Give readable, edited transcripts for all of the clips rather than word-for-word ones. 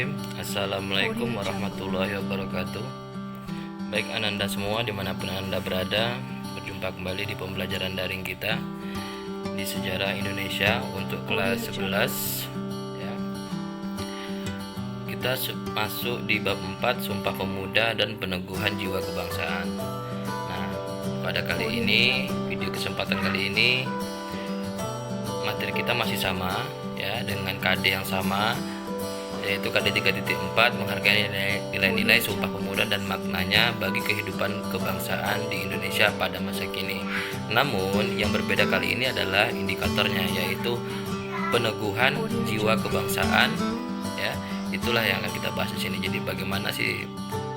Bismillahirrahmanirrahim. Assalamualaikum warahmatullahi wabarakatuh. Baik Ananda semua dimanapun Anda berada, berjumpa kembali di pembelajaran daring kita di Sejarah Indonesia untuk kelas 11 ya. Kita masuk di bab 4, Sumpah Pemuda dan Peneguhan Jiwa Kebangsaan. Nah, pada kali ini, video kesempatan kali ini materi kita masih sama ya, dengan KD yang sama, yaitu KD 3.4, menghargai nilai-nilai Sumpah Pemuda dan maknanya bagi kehidupan kebangsaan di Indonesia pada masa kini. Namun yang berbeda kali ini adalah indikatornya, yaitu peneguhan jiwa kebangsaan ya. Itulah yang akan kita bahas di sini. Jadi bagaimana sih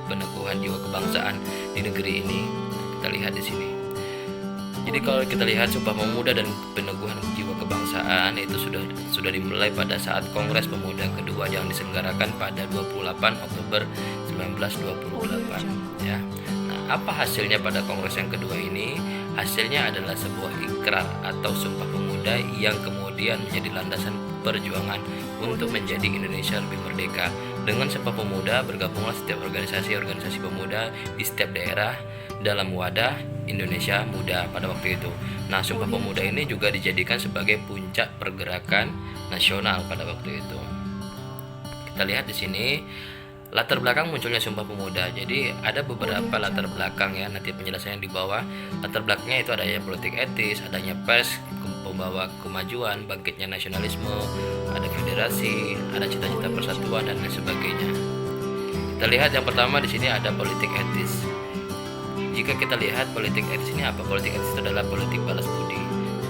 peneguhan jiwa kebangsaan di negeri ini? Kita lihat di sini. Jadi kalau kita lihat Sumpah Pemuda dan Peneguhan Jiwa Kebangsaan itu sudah dimulai pada saat Kongres Pemuda kedua yang diselenggarakan pada 28 Oktober 1928 ya. Nah, apa hasilnya pada Kongres yang kedua ini? Hasilnya adalah sebuah ikrar atau Sumpah Pemuda yang kemudian menjadi landasan perjuangan untuk menjadi Indonesia lebih merdeka. Dengan Sumpah Pemuda bergabunglah setiap organisasi-organisasi pemuda di setiap daerah dalam wadah Indonesia Muda pada waktu itu. Nah, Sumpah Pemuda ini juga dijadikan sebagai puncak pergerakan nasional pada waktu itu. Kita lihat di sini latar belakang munculnya Sumpah Pemuda. Jadi ada beberapa latar belakang ya, nanti penjelasannya di bawah. Latar belakangnya itu adanya politik etis, adanya pers, pembawa kemajuan, bangkitnya nasionalisme, ada federasi, ada cita-cita persatuan dan lain sebagainya. Kita lihat yang pertama di sini ada politik etis. Jika kita lihat politik etis ini apa? Politik etis itu adalah politik balas budi.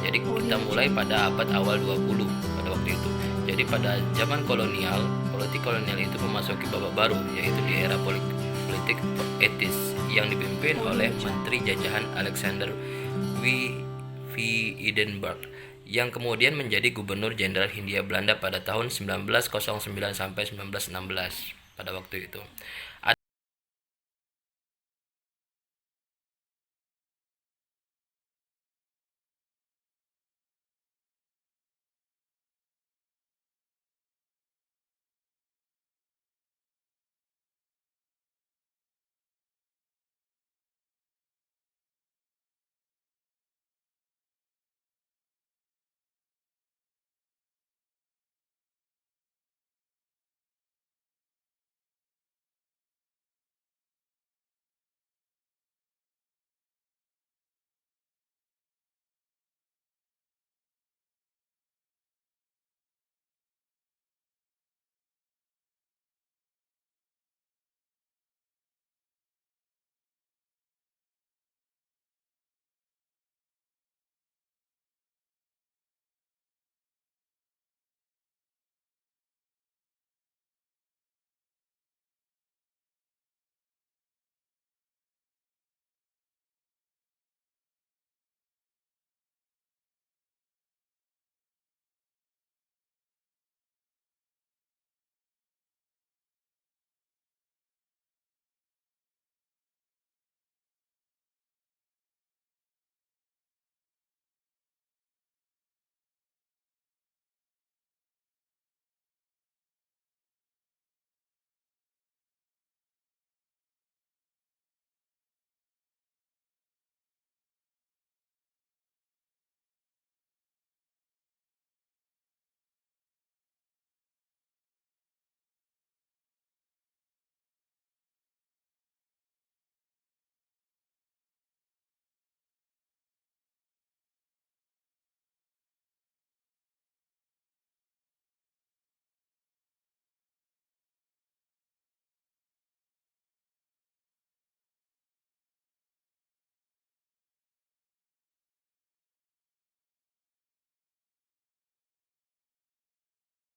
Jadi kita mulai pada abad awal 20 pada waktu itu. Jadi pada zaman kolonial, politik kolonial itu memasuki babak baru, yaitu di era politik etis yang dipimpin oleh Menteri Jajahan Alexander V. Edinburgh yang kemudian menjadi Gubernur Jenderal Hindia Belanda pada tahun 1909 sampai 1916 pada waktu itu.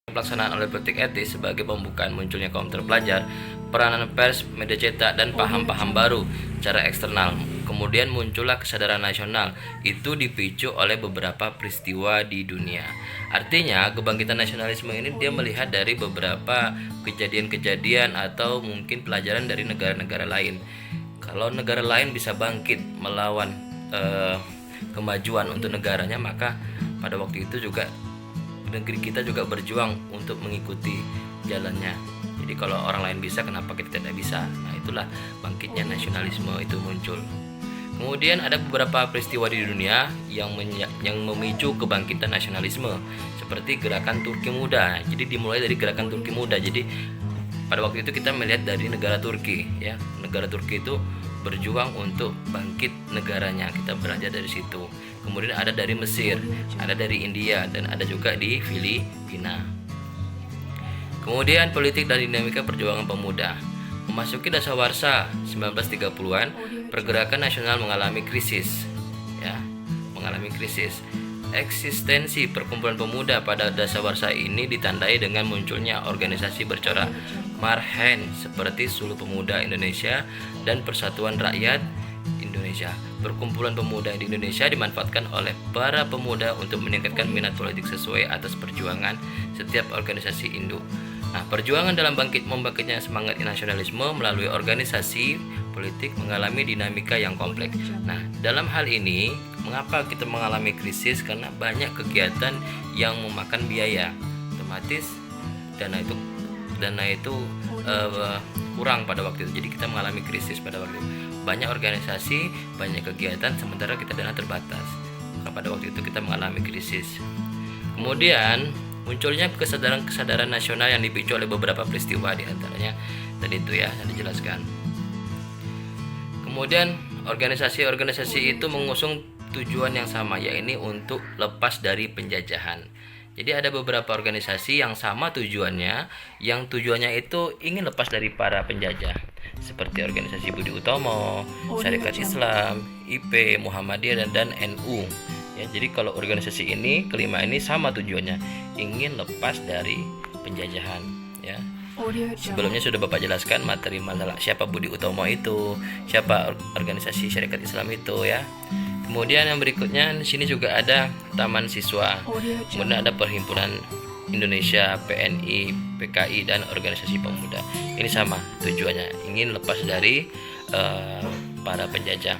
Pelaksanaan oleh politik etis sebagai pembukaan munculnya kaum terpelajar, peranan pers, media cetak, dan paham-paham baru secara eksternal. Kemudian muncullah kesadaran nasional, itu dipicu oleh beberapa peristiwa di dunia. Artinya kebangkitan nasionalisme ini dia melihat dari beberapa kejadian-kejadian atau mungkin pelajaran dari negara-negara lain. Kalau negara lain bisa bangkit melawan kemajuan untuk negaranya, maka pada waktu itu juga negeri kita juga berjuang untuk mengikuti jalannya. Jadi kalau orang lain bisa, kenapa kita tidak bisa? Nah, itulah bangkitnya nasionalisme itu muncul. Kemudian ada beberapa peristiwa di dunia yang memicu kebangkitan nasionalisme, seperti gerakan Turki Muda. Jadi dimulai dari gerakan Turki Muda. Jadi pada waktu itu kita melihat dari negara Turki, ya. Negara Turki itu berjuang untuk bangkit negaranya. Kita belajar dari situ. Kemudian ada dari Mesir, ada dari India, dan ada juga di Filipina. Kemudian politik dan dinamika perjuangan pemuda. Memasuki dasawarsa 1930-an, pergerakan nasional mengalami krisis, ya, mengalami krisis. Eksistensi perkumpulan pemuda pada dasawarsa ini ditandai dengan munculnya organisasi bercorak marhen seperti Suluh Pemuda Indonesia dan Persatuan Rakyat Indonesia. Perkumpulan pemuda di Indonesia dimanfaatkan oleh para pemuda untuk meningkatkan minat politik sesuai atas perjuangan setiap organisasi induk. Nah, perjuangan dalam membangkitnya semangat nasionalisme melalui organisasi politik mengalami dinamika yang kompleks. Nah, dalam hal ini, mengapa kita mengalami krisis? Karena banyak kegiatan yang memakan biaya. Otomatis dana itu kurang pada waktu itu. Jadi kita mengalami krisis pada waktu itu. Banyak organisasi, banyak kegiatan, sementara kita dana terbatas. Maka pada waktu itu kita mengalami krisis. Kemudian munculnya kesadaran nasional yang dipicu oleh beberapa peristiwa, di antaranya tadi itu ya yang dijelaskan. Kemudian organisasi-organisasi itu mengusung tujuan yang sama, yaitu untuk lepas dari penjajahan. Jadi ada beberapa organisasi yang sama tujuannya, yang tujuannya itu ingin lepas dari para penjajah, seperti organisasi Budi Utomo, Syarikat Islam, IP, Muhammadiyah, dan NU. Ya, jadi kalau organisasi ini, kelima ini sama tujuannya, ingin lepas dari penjajahan, ya. Sebelumnya sudah Bapak jelaskan materi masalah siapa Budi Utomo itu, siapa organisasi Syarikat Islam itu, ya. Kemudian yang berikutnya di sini juga ada Taman Siswa. Kemudian ada Perhimpunan Indonesia, PNI, PKI, dan organisasi pemuda. Ini sama tujuannya, ingin lepas dari para penjajah.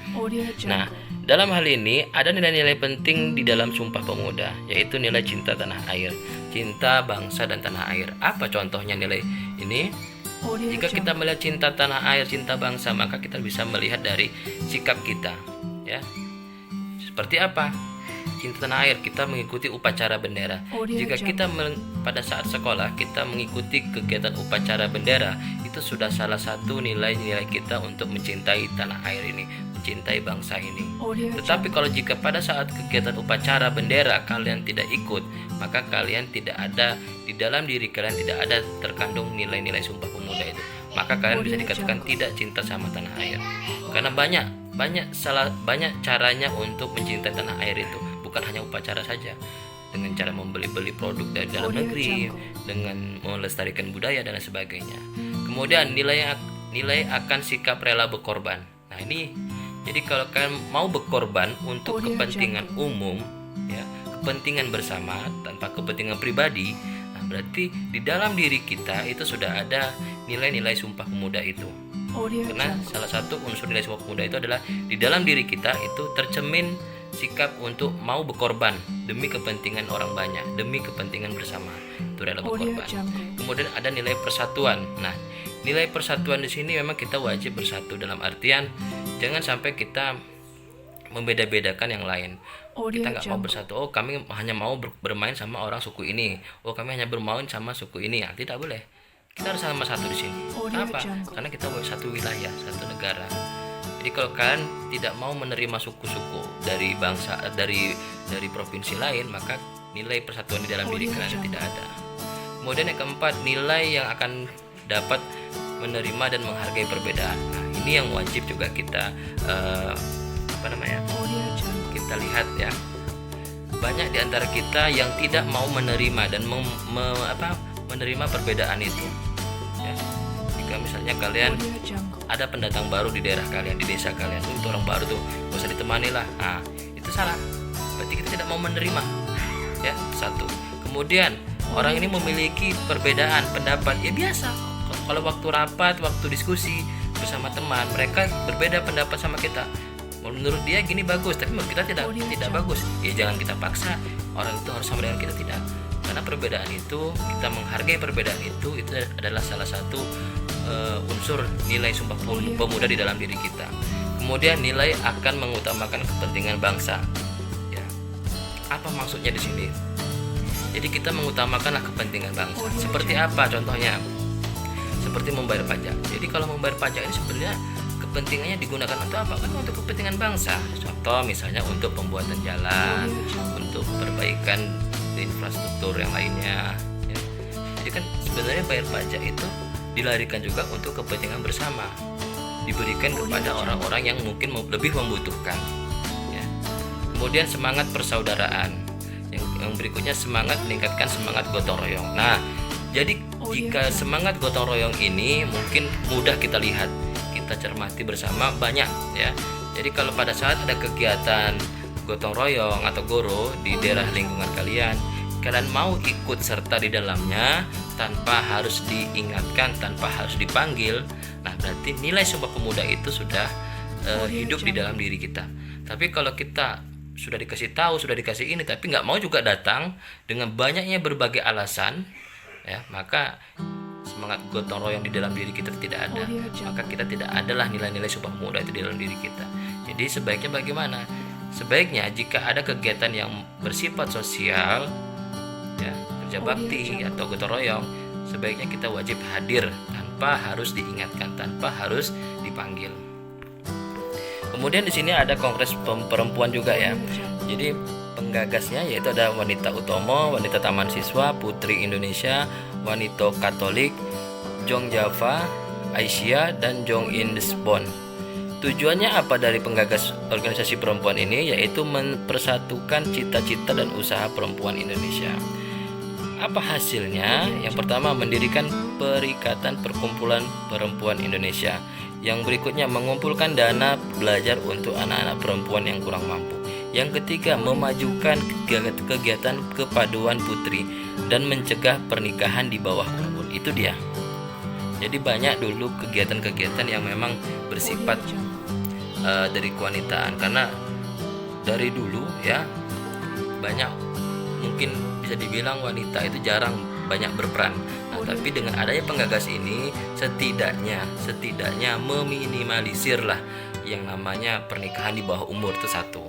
Nah, dalam hal ini ada nilai-nilai penting di dalam Sumpah Pemuda, yaitu nilai cinta tanah air, cinta bangsa dan tanah air. Apa contohnya nilai ini? Jika kita melihat cinta tanah air, cinta bangsa, maka kita bisa melihat dari sikap kita, ya. Seperti apa? Cinta tanah air, kita mengikuti upacara bendera. Jika kita pada saat sekolah kita mengikuti kegiatan upacara bendera, itu sudah salah satu nilai-nilai kita untuk mencintai tanah air ini, mencintai bangsa ini. Tetapi kalau jika pada saat kegiatan upacara bendera kalian tidak ikut, maka kalian tidak ada di dalam diri kalian, tidak ada terkandung nilai-nilai Sumpah Pemuda itu. Maka kalian bisa dikatakan tidak cinta sama tanah air. Karena banyak caranya untuk mencintai tanah air itu. Bukan hanya upacara saja, dengan cara membeli produk dari dalam negeri, dengan melestarikan budaya dan sebagainya. Kemudian nilai akan sikap rela berkorban. Nah ini, jadi kalau kalian mau berkorban untuk kepentingan umum, ya, kepentingan bersama tanpa kepentingan pribadi, nah berarti di dalam diri kita itu sudah ada nilai-nilai Sumpah Pemuda itu. Karena salah satu unsur nilai Sumpah Pemuda itu adalah di dalam diri kita itu tercermin sikap untuk mau berkorban demi kepentingan orang banyak, demi kepentingan bersama, itu rela berkorban. Kemudian ada nilai persatuan. Nah, nilai persatuan di sini memang kita wajib bersatu, dalam artian jangan sampai kita membeda-bedakan yang lain. Kita nggak mau bersatu. Oh, kami hanya mau bermain sama orang suku ini. Oh, kami hanya bermain sama suku ini. Ya, tidak boleh. Kita harus sama satu di sini. Kenapa? Karena kita satu wilayah, satu negara. Jadi kalau kalian tidak mau menerima suku-suku dari bangsa, dari provinsi lain, maka nilai persatuan di dalam diri kalian tidak ada. Kemudian yang keempat, nilai yang akan dapat menerima dan menghargai perbedaan. Nah, ini yang wajib juga kita kita lihat, ya. Banyak di antara kita yang tidak mau menerima dan menerima perbedaan itu. Ya. Jika misalnya kalian ada pendatang baru di daerah kalian, di desa kalian, itu orang baru tuh, gak usah ditemani lah. Nah, itu salah. Berarti kita tidak mau menerima. Ya, satu. Kemudian orang ini memiliki perbedaan pendapat. Ya biasa. Kalau waktu rapat, waktu diskusi bersama teman, mereka berbeda pendapat sama kita. Menurut dia gini bagus, tapi menurut kita tidak bagus. Ya jangan kita paksa orang itu harus sama dengan kita, tidak. Karena perbedaan itu, kita menghargai perbedaan itu adalah salah satu unsur nilai Sumpah Pemuda di dalam diri kita. Kemudian nilai akan mengutamakan kepentingan bangsa. Ya. Apa maksudnya di sini? Jadi kita mengutamakanlah kepentingan bangsa. Seperti apa contohnya? Seperti membayar pajak. Jadi kalau membayar pajak ini sebenarnya kepentingannya digunakan untuk apa? Kan untuk kepentingan bangsa. Contoh misalnya untuk pembuatan jalan, untuk perbaikan infrastruktur yang lainnya. Ya. Jadi kan sebenarnya bayar pajak itu dilarikan juga untuk kepentingan bersama, diberikan kepada orang-orang yang mungkin lebih membutuhkan. Ya. Kemudian semangat persaudaraan. Yang berikutnya semangat meningkatkan semangat gotong royong. Nah, jadi jika semangat gotong royong ini mungkin mudah kita lihat, kita cermati bersama banyak ya. Jadi kalau pada saat ada kegiatan gotong royong atau goro di daerah lingkungan kalian mau ikut serta di dalamnya tanpa harus diingatkan, tanpa harus dipanggil, nah berarti nilai Sumpah Pemuda itu sudah hidup di dalam diri kita. Tapi kalau kita sudah dikasih tahu, sudah dikasih ini, tapi nggak mau juga datang dengan banyaknya berbagai alasan, ya maka semangat gotong royong di dalam diri kita tidak ada. Maka kita tidak adalah nilai-nilai Sumpah Pemuda itu di dalam diri kita. Jadi sebaiknya bagaimana? Sebaiknya jika ada kegiatan yang bersifat sosial, ya kerja bakti atau gotong royong, sebaiknya kita wajib hadir tanpa harus diingatkan, tanpa harus dipanggil. Kemudian di sini ada kongres perempuan juga ya. Jadi penggagasnya yaitu ada Wanita Utomo, Wanita Taman Siswa, Putri Indonesia, Wanita Katolik, Jong Java, Aisyah, dan Jong Indesbon. Tujuannya apa dari penggagas organisasi perempuan ini? Yaitu mempersatukan cita-cita dan usaha perempuan Indonesia. Apa hasilnya? Yang pertama, mendirikan Perikatan Perkumpulan Perempuan Indonesia. Yang berikutnya, mengumpulkan dana belajar untuk anak-anak perempuan yang kurang mampu. Yang ketiga, memajukan kegiatan kepaduan putri dan mencegah pernikahan di bawah umur. Itu dia. Jadi banyak dulu kegiatan-kegiatan yang memang bersifat dari kewanitaan, karena dari dulu ya banyak, mungkin bisa dibilang wanita itu jarang banyak berperan. Nah, tapi dengan adanya penggagas ini setidaknya meminimalisir lah yang namanya pernikahan di bawah umur, itu satu.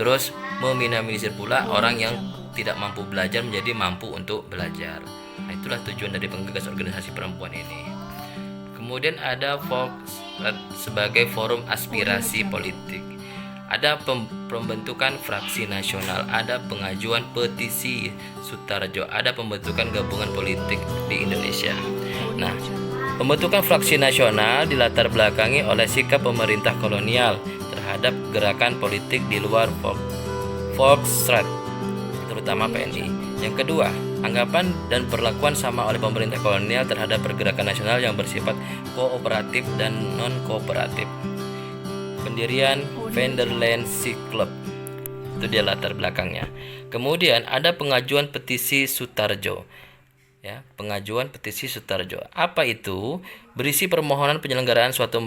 Terus meminimalisir pula orang yang tidak mampu belajar menjadi mampu untuk belajar. Nah, itulah tujuan dari penggagas organisasi perempuan ini. Kemudian ada sebagai forum aspirasi politik. Ada pembentukan fraksi nasional, ada pengajuan petisi Sutarjo, ada pembentukan gabungan politik di Indonesia. Nah, pembentukan fraksi nasional dilatar belakangi oleh sikap pemerintah kolonial terhadap gerakan politik di luar Volksraad, terutama PNI. Yang kedua, anggapan dan perlakuan sama oleh pemerintah kolonial terhadap pergerakan nasional yang bersifat kooperatif dan non-kooperatif. Pendirian Vanderland Sea Club, itu dia latar belakangnya. Kemudian ada pengajuan petisi Sutarjo. Ya, pengajuan petisi Sutarjo. Apa itu? Berisi permohonan penyelenggaraan suatu